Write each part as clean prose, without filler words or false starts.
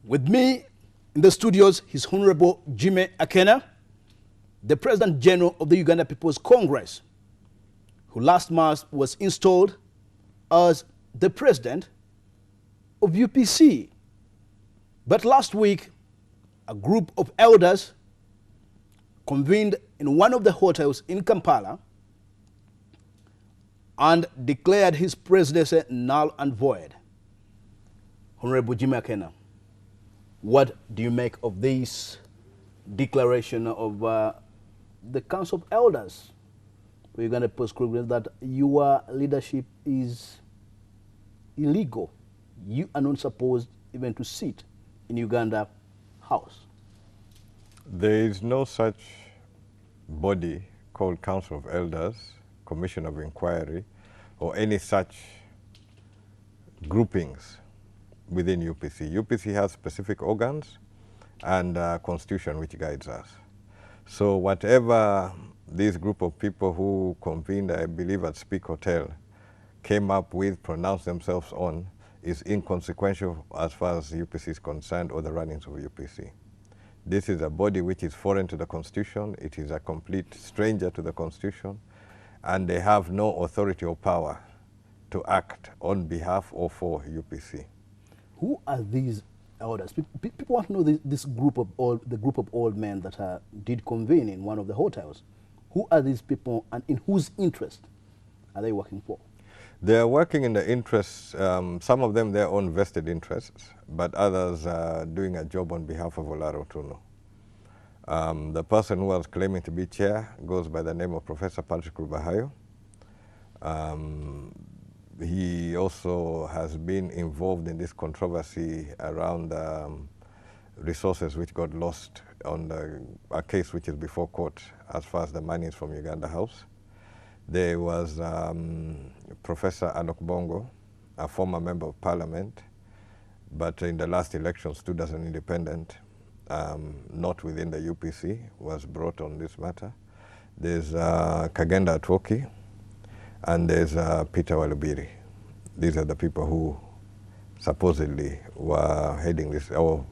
With me in the studios, His Honorable Jimmy Akena, the President General of the Uganda People's Congress, who last March was installed as the President of UPC. But last week, a group of elders convened in one of the hotels in Kampala and declared his presidency null and void. Honorable Jimmy Akena, what do you make of this declaration of the Council of Elders? We're going to prescribe that your leadership is illegal. You are not supposed even to sit in Uganda House. There is no such body called Council of Elders, Commission of Inquiry, or any such groupings within UPC. UPC has specific organs and a constitution which guides us. So whatever this group of people who convened, I believe, at Speak Hotel came up with, pronounced themselves on, is inconsequential as far as UPC is concerned or the runnings of UPC. This is a body which is foreign to the Constitution. It is a complete stranger to the Constitution, and they have no authority or power to act on behalf or for UPC. Who are these elders? People want to know this group of old men that did convene in one of the hotels. Who are these people, and in whose interest are they working for? They are working in the interests, some of them their own vested interests, but others are doing a job on behalf of Lira Municipality. The person who was claiming to be chair goes by the name of Professor Patrick Rubahayo. He also has been involved in this controversy around resources which got lost on a case which is before court as far as the money is from Uganda House. There was Professor Anok Bongo, a former member of parliament, but in the last election stood as an independent, not within the UPC, was brought on this matter. There's Kagenda Atwoki, and there's Peter Walubiri. These are the people who supposedly were heading this, or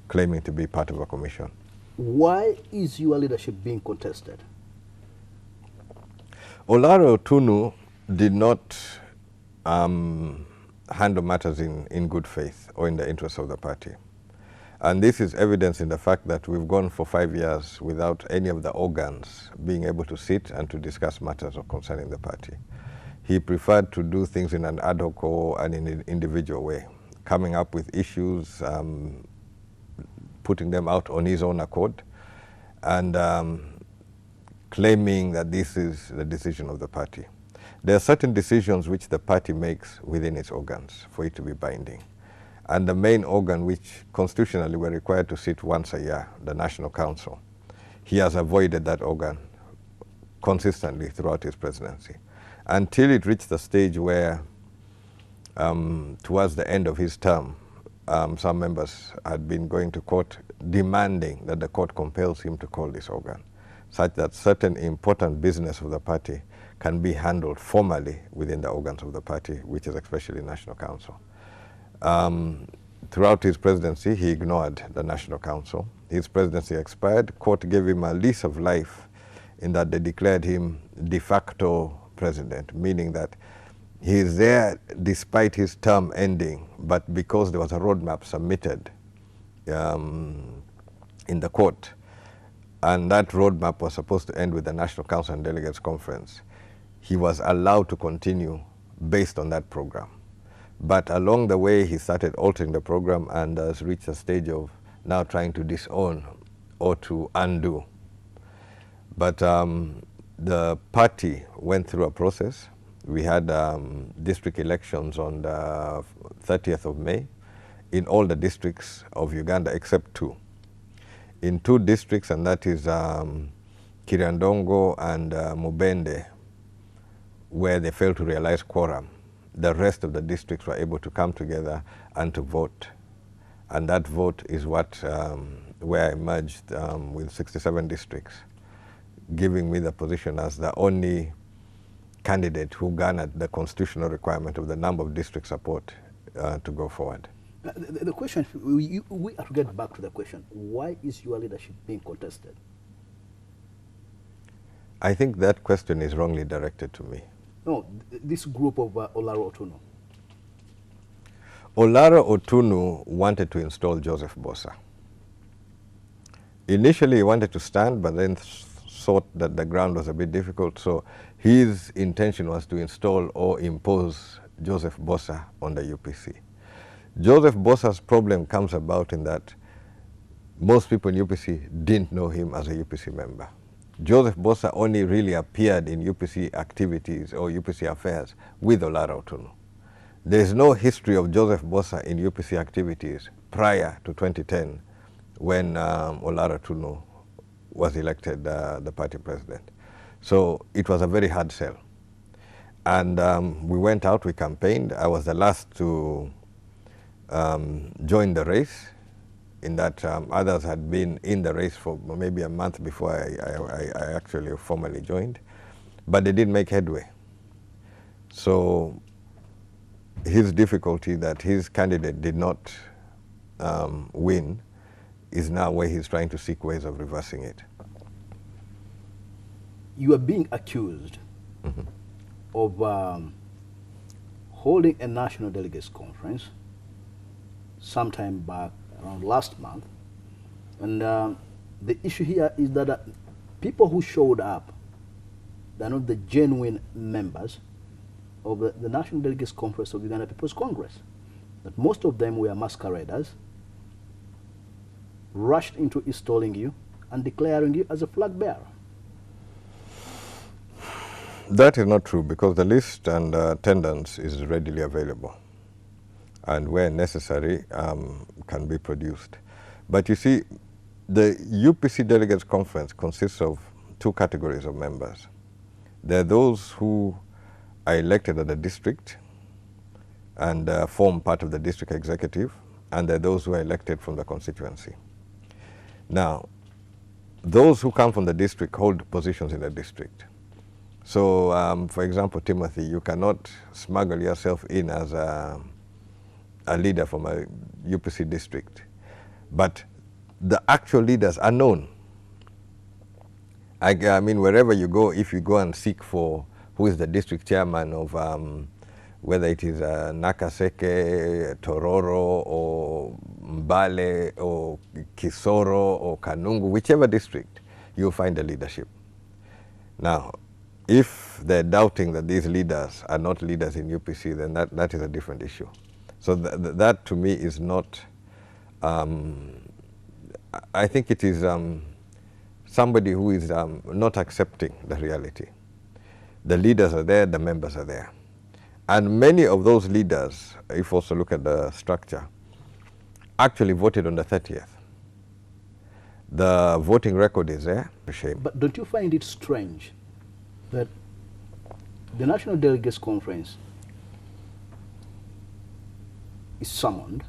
claiming to be part of a commission. Why is your leadership being contested? Lira Municipality did not handle matters in good faith or in the interest of the party. And this is evidence in the fact that we've gone for 5 years without any of the organs being able to sit and to discuss matters concerning the party. He preferred to do things in an ad hoc or an individual way, coming up with issues, putting them out on his own accord, and claiming that this is the decision of the party. There are certain decisions which the party makes within its organs for it to be binding. And the main organ which constitutionally we're required to sit once a year, the National Council, he has avoided that organ consistently throughout his presidency, until it reached the stage where towards the end of his term, some members had been going to court demanding that the court compels him to call this organ, such that certain important business of the party can be handled formally within the organs of the party, which is especially National Council. Throughout his presidency, he ignored the National Council. His presidency expired. Court gave him a lease of life in that they declared him de facto president, meaning that he is there despite his term ending, but because there was a roadmap submitted in the court, and that roadmap was supposed to end with the National Council and Delegates Conference, he was allowed to continue based on that program. But along the way, he started altering the program and has reached a stage of now trying to disown or to undo. But the party went through a process. We had district elections on the 30th of May in all the districts of Uganda except 2. In 2 districts, and that is Kiriandongo and Mubende, where they failed to realize quorum. The rest of the districts were able to come together and to vote. And that vote is what where I emerged with 67 districts, giving me the position as the only candidate who garnered the constitutional requirement of the number of district support to go forward. The question, we have to get back to the question, why is your leadership being contested? I think that question is wrongly directed to me. No, this group of Olara Otuno. Olara Otuno wanted to install Joseph Bosa. Initially, he wanted to stand, but then thought that the ground was a bit difficult, so his intention was to install or impose Joseph Bosa on the UPC. Joseph Bosa's problem comes about in that most people in UPC didn't know him as a UPC member. Joseph Bosa only really appeared in UPC activities or UPC affairs with Olara Otuno. There is no history of Joseph Bosa in UPC activities prior to 2010 when Olara Otuno was elected the party president. So it was a very hard sell. And we went out, we campaigned. I was the last to join the race, in that others had been in the race for maybe a month before I actually formally joined, but they didn't make headway. So his difficulty that his candidate did not win is now where he's trying to seek ways of reversing it. You are being accused of holding a national delegates conference sometime back around last month, and the issue here is that people who showed up, they're not the genuine members of the National Delegates Conference of Uganda People's Congress. That most of them were masqueraders, rushed into installing you and declaring you as a flag bearer. That is not true, because the list and attendance is readily available, and where necessary can be produced. But you see, the UPC Delegates Conference consists of two categories of members. There are those who are elected at the district and form part of the district executive, and there are those who are elected from the constituency. Now, those who come from the district hold positions in the district. So, for example, Timothy, you cannot smuggle yourself in as a leader from a UPC district, but the actual leaders are known. I mean, wherever you go, if you go and seek for who is the district chairman of whether it is Nakaseke, Tororo, or Mbale, or Kisoro, or Kanungu, whichever district, you'll find the leadership. Now, if they're doubting that these leaders are not leaders in UPC, then that is a different issue. So that to me is not, I think it is somebody who is not accepting the reality. The leaders are there, the members are there. And many of those leaders, if you also look at the structure, actually voted on the 30th. The voting record is there. Shame. But don't you find it strange that the National Delegates Conference is summoned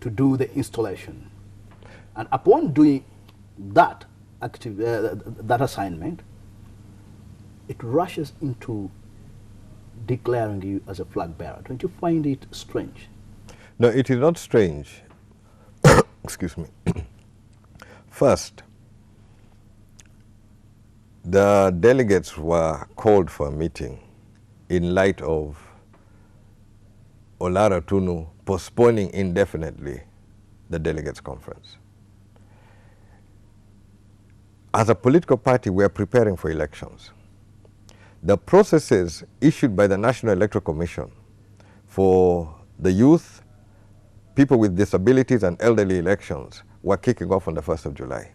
to do the installation, and upon doing that that assignment, it rushes into declaring you as a flag bearer? Don't you find it strange? No, it is not strange. Excuse me. First, the delegates were called for a meeting in light of Olara Otuno postponing indefinitely the delegates conference. As a political party, we are preparing for elections. The processes issued by the National Electoral Commission for the youth, people with disabilities, and elderly elections were kicking off on the 1st of July.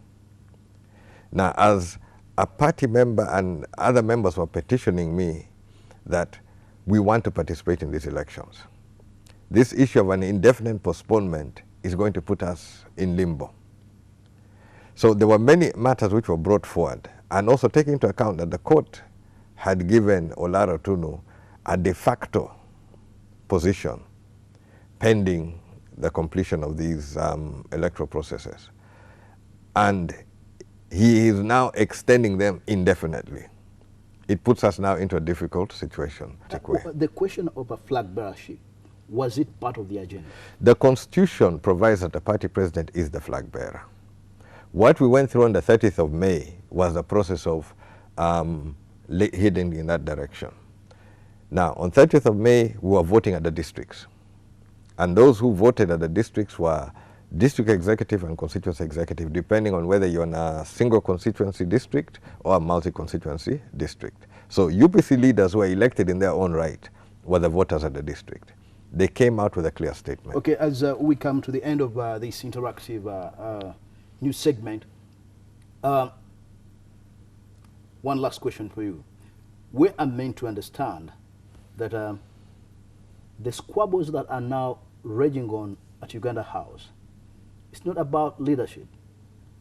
Now, as a party member and other members were petitioning me that we want to participate in these elections, this issue of an indefinite postponement is going to put us in limbo. So there were many matters which were brought forward, and also taking into account that the court had given Olara Otuno a de facto position pending the completion of these electoral processes. And he is now extending them indefinitely. It puts us now into a difficult situation. The question of a flag bearership, Was it part of the agenda? The Constitution provides that the party president is the flag bearer. What we went through on the 30th of May was the process of heading in that direction. Now, on 30th of May, we were voting at the districts. And those who voted at the districts were district executive and constituency executive, depending on whether you're in a single constituency district or a multi-constituency district. So UPC leaders who were elected in their own right were the voters at the district. They came out with a clear statement. Okay, as we come to the end of this interactive news segment, one last question for you. We are meant to understand that the squabbles that are now raging on at Uganda House, it's not about leadership.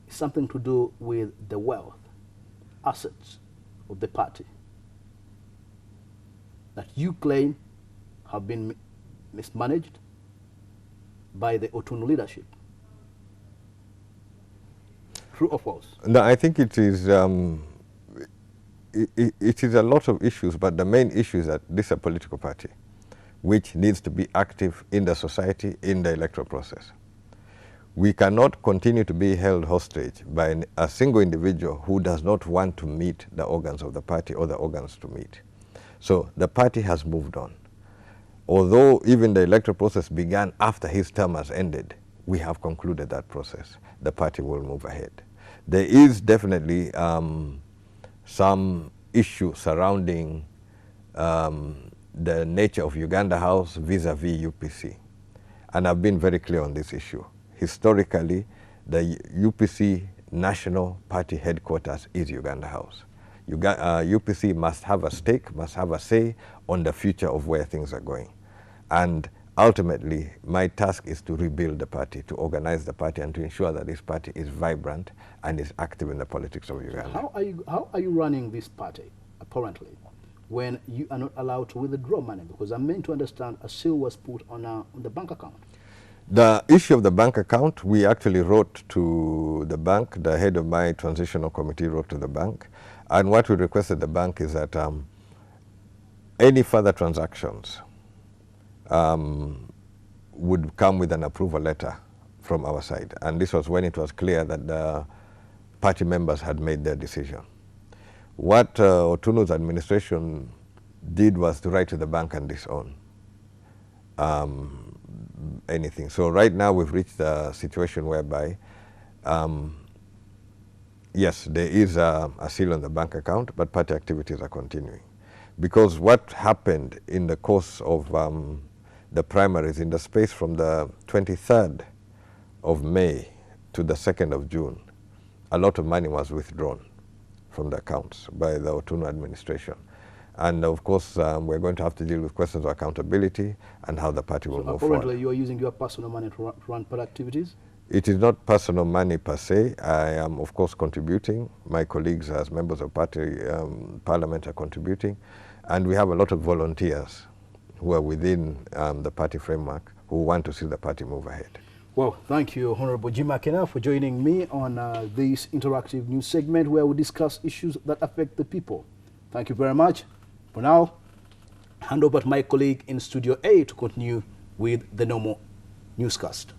It's something to do with the wealth, assets of the party that you claim have been mismanaged by the Otunu leadership. True or false? No, I think it is it is a lot of issues, but the main issue is that this is a political party which needs to be active in the society, in the electoral process. We cannot continue to be held hostage by a single individual who does not want to meet the organs of the party or the organs to meet. So the party has moved on. Although even the electoral process began after his term has ended, we have concluded that process. The party will move ahead. There is definitely some issue surrounding the nature of Uganda House vis-a-vis UPC. And I've been very clear on this issue. Historically, the UPC national party headquarters is Uganda House. UPC must have a stake, must have a say on the future of where things are going. And ultimately, my task is to rebuild the party, to organize the party, and to ensure that this party is vibrant and is active in the politics of Uganda. How are you running this party, apparently, when you are not allowed to withdraw money? Because I'm meant to understand a seal was put on the bank account. The issue of the bank account, we actually wrote to the bank. The head of my transitional committee wrote to the bank. And what we requested the bank is that any further transactions would come with an approval letter from our side. And this was when it was clear that the party members had made their decision. What Otunu's administration did was to write to the bank and disown anything. So right now we've reached a situation whereby, yes, there is a seal on the bank account, but party activities are continuing. Because what happened in the course of the primaries, in the space from the 23rd of May to the 2nd of June, a lot of money was withdrawn from the accounts by the Otunu administration. And of course, we're going to have to deal with questions of accountability and how the party will move forward. Apparently, you are using your personal money to run party activities? It is not personal money per se. I am, of course, contributing. My colleagues as members of party parliament are contributing. And we have a lot of volunteers who are within the party framework who want to see the party move ahead. Well, thank you, Honorable Jimmy Akena, for joining me on this interactive news segment where we discuss issues that affect the people. Thank you very much. For now, hand over to my colleague in Studio A to continue with the normal newscast.